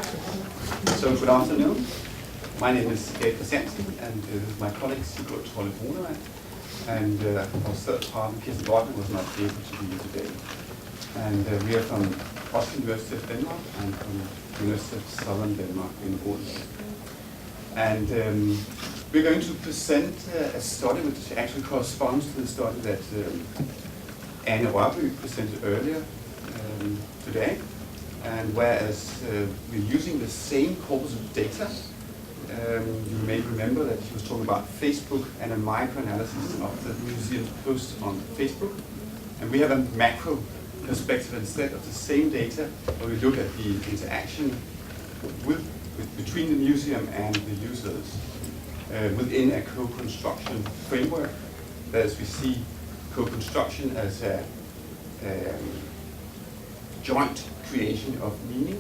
So good afternoon. My name is Kristiansen, and this is my colleague Gronneman. And our third partner, Kristiansen, was not able to be here today. And we are from Roskilde University of Denmark and from University of Southern Denmark in Odense. And we're going to present a study which actually corresponds to the study that Anne Rørby presented earlier today. And whereas we're using the same corpus of data, you may remember that he was talking about Facebook and a micro-analysis of the museum's posts on Facebook. And we have a macro perspective instead of the same data, where we look at the interaction between the museum and the users within a co-construction framework. Whereas we see co-construction as a joint creation of meaning,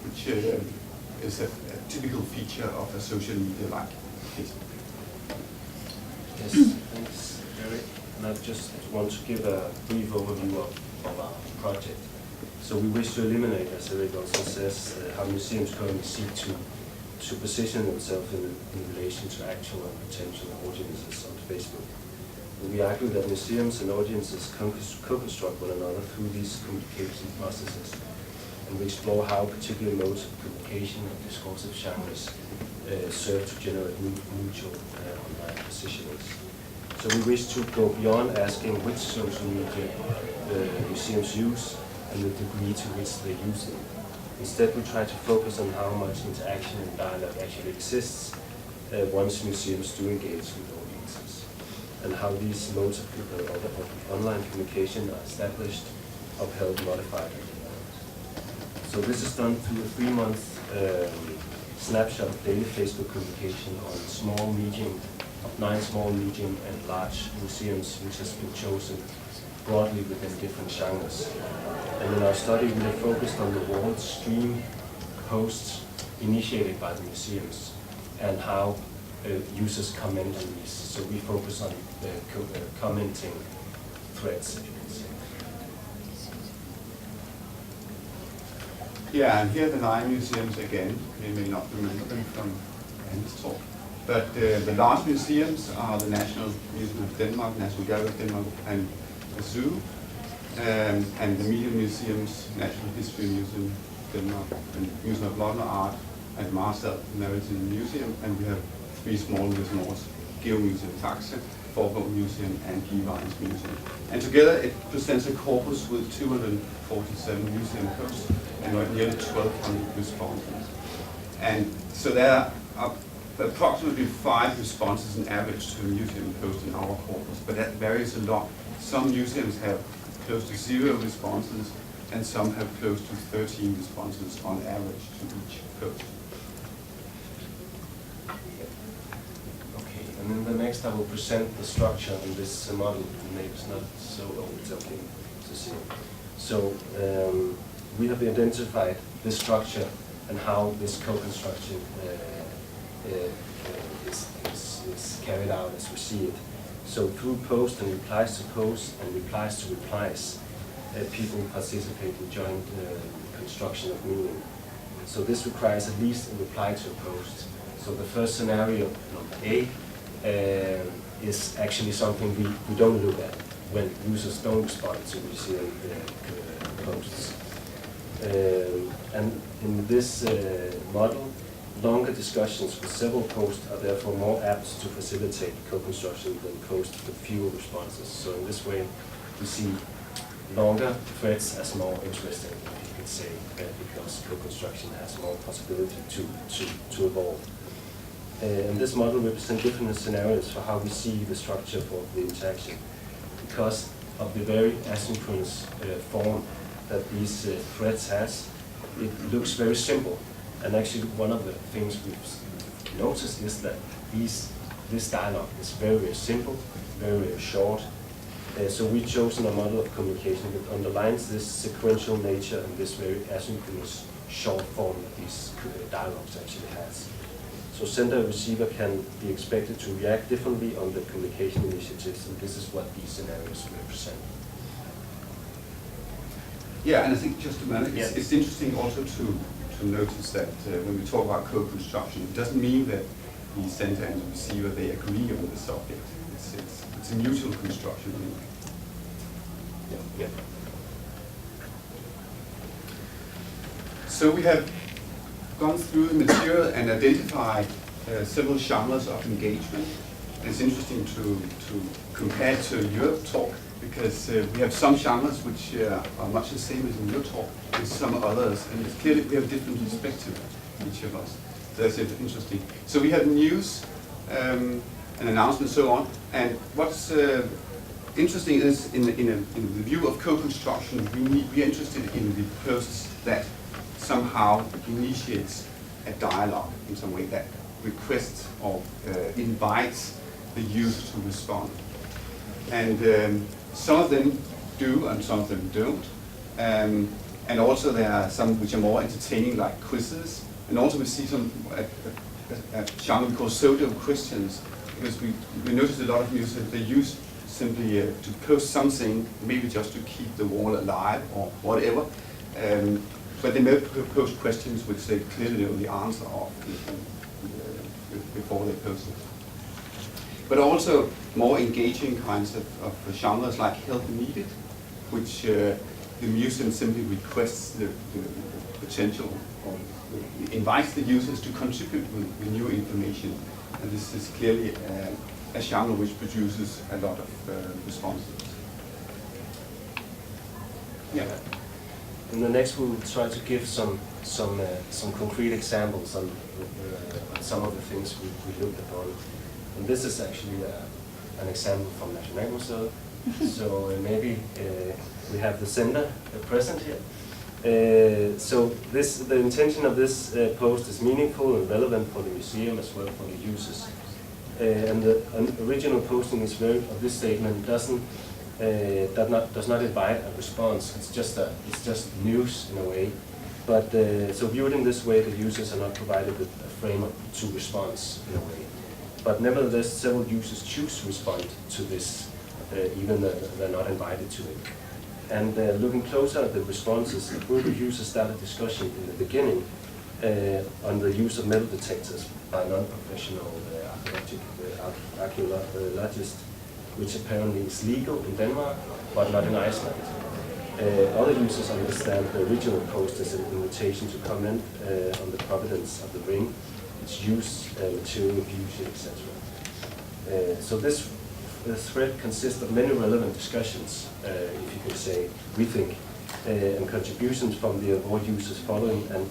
which is a typical feature of a social media like Facebook. Yes, thanks, Eric. And I just want to give a brief overview of our project. So we wish to eliminate, as Eric also says, how museums currently seek to position themselves in relation to actual and potential audiences on Facebook. And we argue that museums and audiences co-construct one another through these communication processes. And we explore how particular modes of communication and discursive genres serve to generate mutual online positionings. So we wish to go beyond asking which social media museums use and the degree to which they use them. Instead, we try to focus on how much interaction and dialogue actually exists once museums do engage with audiences, and how these modes of online communication are established, upheld, modified, and developed. So this is done through a 3-month snapshot of daily Facebook communication on 9 small, medium, and large museums, which has been chosen broadly within different genres. And in our study, we have focused on the wall stream posts initiated by the museums and how users comment on these. So we focus on the commenting threads, if you can say. Yeah, and here are the 9 museums again. You may not remember them from Anne's talk. But the large museums are the National Museum of Denmark, National Gallery of Denmark, and the Zoo. And the medium museums, National History Museum Denmark, and Museum of Modern Art, and Marstal Maritime Museum. And we have 3 small museums, Geomuseum Faxe, Forborg Museum, and Givejens Museum. And together it presents a corpus with 247 museum posts and nearly 1,200 responses. And so there are approximately 5 responses in average to a museum post in our corpus, but that varies a lot. Some museums have close to 0 responses, and some have close to 13 responses on average to each post. Okay, and then the next I will present the structure in this model. Maybe it's not so old, it's okay to see. So we have identified this structure and how this co-construction is carried out as we see it. So through post and replies to post and replies to replies, people participate in joint construction of meaning. So this requires at least a reply to a post. So the first scenario, number A, is actually something we don't look at when users don't respond to museum posts. And in this model, longer discussions with several posts are therefore more apt to facilitate co-construction than posts with fewer responses. So in this way, we see longer threads as more interesting, if you could say, because co-construction has more possibility to evolve. And this model represents different scenarios for how we see the structure for the interaction. Because of the very asynchronous form that these threads has, it looks very simple. And actually, one of the things we've noticed is that this dialogue is very, very simple, very, very short. So we've chosen a model of communication that underlines this sequential nature and this very asynchronous short form that these dialogues actually has. So sender and receiver can be expected to react differently on the communication initiatives, and this is what these scenarios represent. Yeah, and I think just a minute, it's interesting also to to notice that when we talk about co-construction, it doesn't mean that the sender and the receiver, they agree on the subject. It's a mutual construction. Yeah. So we have gone through the material and identified several genres of engagement. And it's interesting to compare to your talk, because we have some genres which are much the same as in your talk, and some others, and it's clearly we have different perspectives, each of us. So that's interesting. So we have news, an announcement, so on. And what's interesting is in the view of co-construction, we are interested in the posts that somehow initiates a dialogue in some way, that requests or invites the user to respond. And some of them do and some of them don't. And also there are some which are more entertaining, like quizzes. And also we see some a genre we call pseudo questions, because we notice a lot of users, they use simply to post something, maybe just to keep the wall alive or whatever. But they may post questions which they clearly know the answer of before they post it. But also more engaging kinds of genres like help needed, which the museum simply requests the potential or invites the users to contribute with new information. And this is clearly a genre which produces a lot of responses. Yeah. And the next we'll try to give some concrete examples on some of the things we looked upon. And this is actually an example from Nationalmuseet. So maybe we have the sender present here. So the intention of this post is meaningful and relevant for the museum as well for the users. And the original posting is of this statement does not invite a response. It's just news in a way. But so viewed in this way, the users are not provided with a frame to response in a way. But nevertheless, several users choose to respond to this, even though they're not invited to it. And looking closer at the responses, a group of users started discussion in the beginning on the use of metal detectors by non-professional archaeologists, which apparently is legal in Denmark, but not in Iceland. Other users understand the original post as an invitation to comment on the provenance of the ring, its use, material, beauty, etc. So this thread consists of many relevant discussions, if you can say, we think, and contributions from the all users following and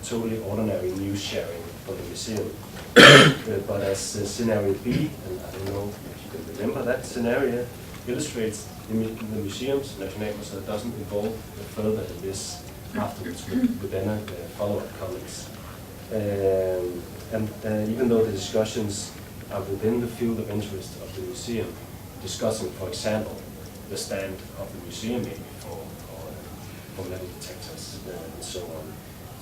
totally ordinary news sharing for the museum. But as scenario B, and I don't know if you can remember that scenario, illustrates the museum's Nationalmuseet doesn't evolve further in this afterwards with then follow-up comments. And even though the discussions are within the field of interest of the museum, discussing, for example, the stand of the museum maybe for metal detectors and so on.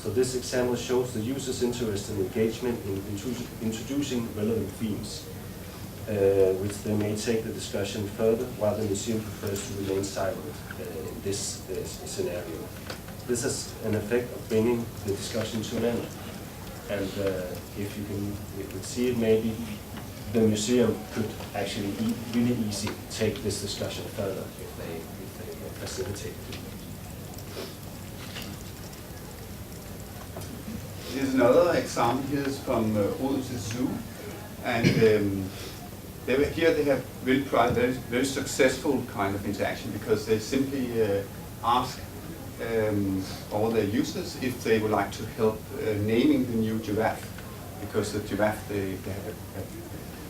So this example shows the user's interest and engagement in introducing relevant themes, which they may take the discussion further, while the museum prefers to remain silent in this scenario. This has an effect of bringing the discussion to an end. And if you can see it, maybe the museum could actually really easy take this discussion further if they facilitate it. Here's another example. Here is from Odense Zoo, and they have really very successful kind of interaction, because they simply ask all their users if they would like to help naming the new giraffe, because the giraffe they have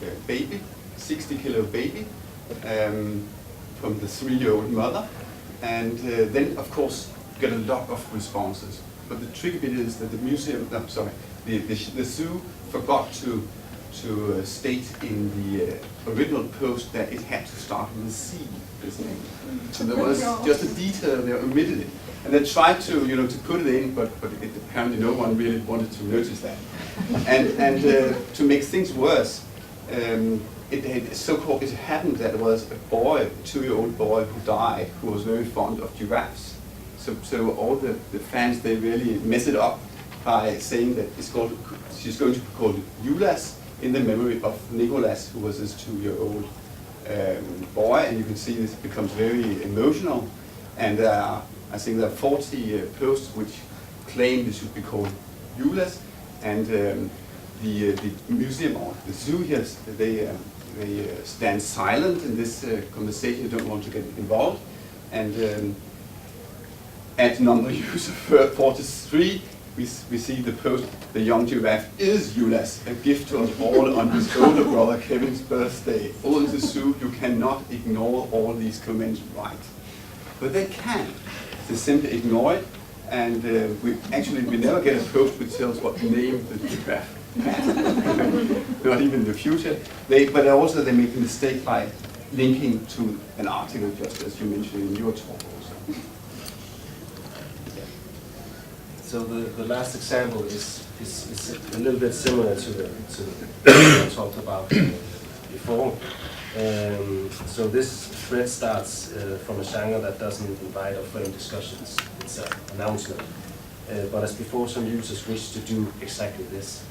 a baby, 60-kilo baby, from the 3-year-old mother, and then of course get a lot of responses. But the tricky bit is that the museum, the zoo forgot to state in the original post that it had to start with a C, this name. So there was just a detail, they omitted it. And they tried to, to put it in, but apparently no one really wanted to notice that. And to make things worse, it happened that there was a boy, a 2-year-old boy who died, who was very fond of giraffes. So all the fans, they really mess it up by saying that she's going to be called Julas in the memory of Nicholas, who was this 2-year-old boy. And you can see this becomes very emotional. And I think there are 40 posts which claim this should be called Julas. And the museum or the zoo here, they stand silent in this conversation. They don't want to get involved. And at number user 43, we see the post, the young giraffe is Julas, a gift to us all on his older brother Kevin's birthday. All in the zoo, you cannot ignore all these comments, right? But they can. They simply ignore it, and we never get a post which tells what name the giraffe has. Not even in the future. But also they make a mistake by linking to an article, just as you mentioned in your talk also. So the last example is a little bit similar to the we talked about before. So this thread starts from a genre that doesn't invite or frame discussions. It's an announcement. But as before, some users wish to do exactly this.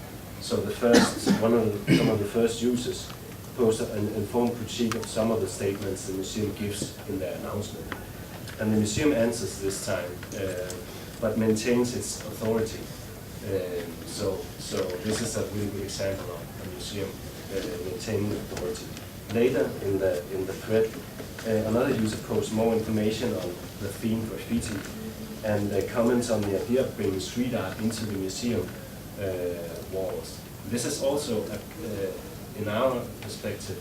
So some of the first users post an informed critique of some of the statements the museum gives in their announcement. And the museum answers this time, but maintains its authority. So this is a really good example of a museum maintaining authority. Later in the thread, another user posts more information on the theme graffiti and comments on the idea of bringing street art into the museum walls. This is also, in our perspective,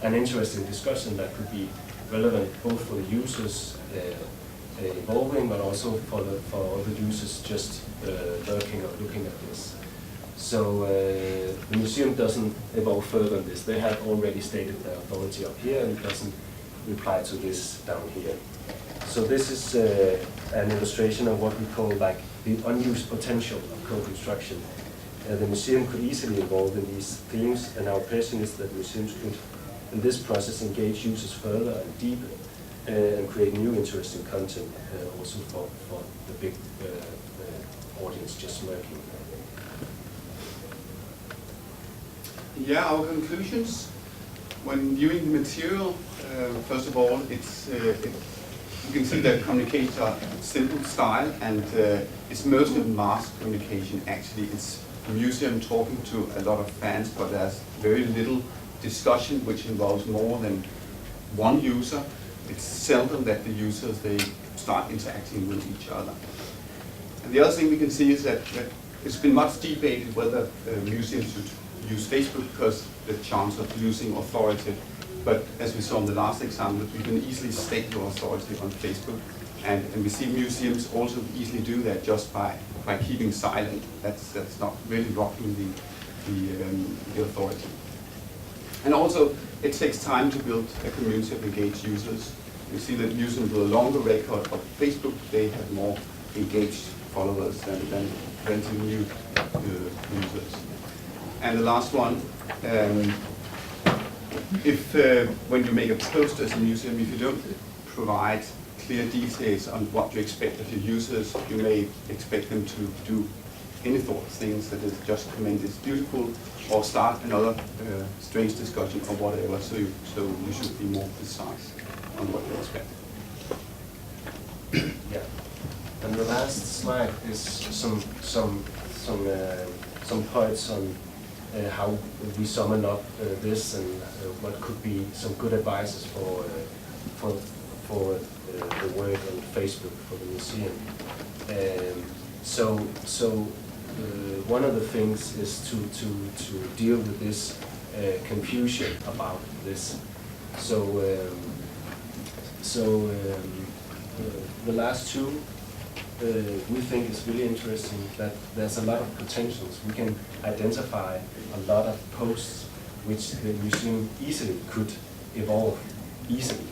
an interesting discussion that could be relevant both for the users evolving, but also for the users just lurking or looking at this. So the museum doesn't evolve further than this. They have already stated their authority up here, and it doesn't reply to this down here. So this is an illustration of what we call like the unused potential of co-construction. The museum could easily evolve in these themes, and our impression is that museums could, in this process, engage users further and deeper, and create new interesting content also for the big audience just lurking. Yeah, our conclusions when viewing the material, first of all, you can see that communications are simple style, and it's mostly mass communication. Actually, it's a museum talking to a lot of fans, but there's very little discussion which involves more than one user. It's seldom that the users, they start interacting with each other. And the other thing we can see is that it's been much debated whether museums should use Facebook because the chance of losing authority. But as we saw in the last example, you can easily state your authority on Facebook. And we see museums also easily do that just by keeping silent. That's not really rocking the authority. And also, it takes time to build a community of engaged users. You see that museums with a longer record of Facebook, they have more engaged followers than plenty new users. And the last one, when you make a post as a museum, if you don't provide clear details on what you expect of your users, you may expect them to do any sort of things that is just comment it's beautiful, or start another strange discussion or whatever. So you should be more precise on what you expect. Yeah. And the last slide is some points on how we summon up this and what could be some good advices for the work on Facebook for the museum. One of the things is to deal with this confusion about this. The last two we think is really interesting, that there's a lot of potentials. We can identify a lot of posts which the museum easily could evolve easily.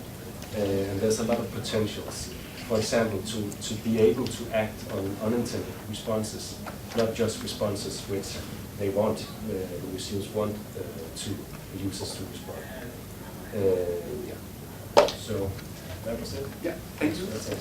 And there's a lot of potentials. For example, to be able to act on unintended responses, not just responses which they want, the museums want the users to respond. Yeah. So that was it. Yeah, thank you. That's it.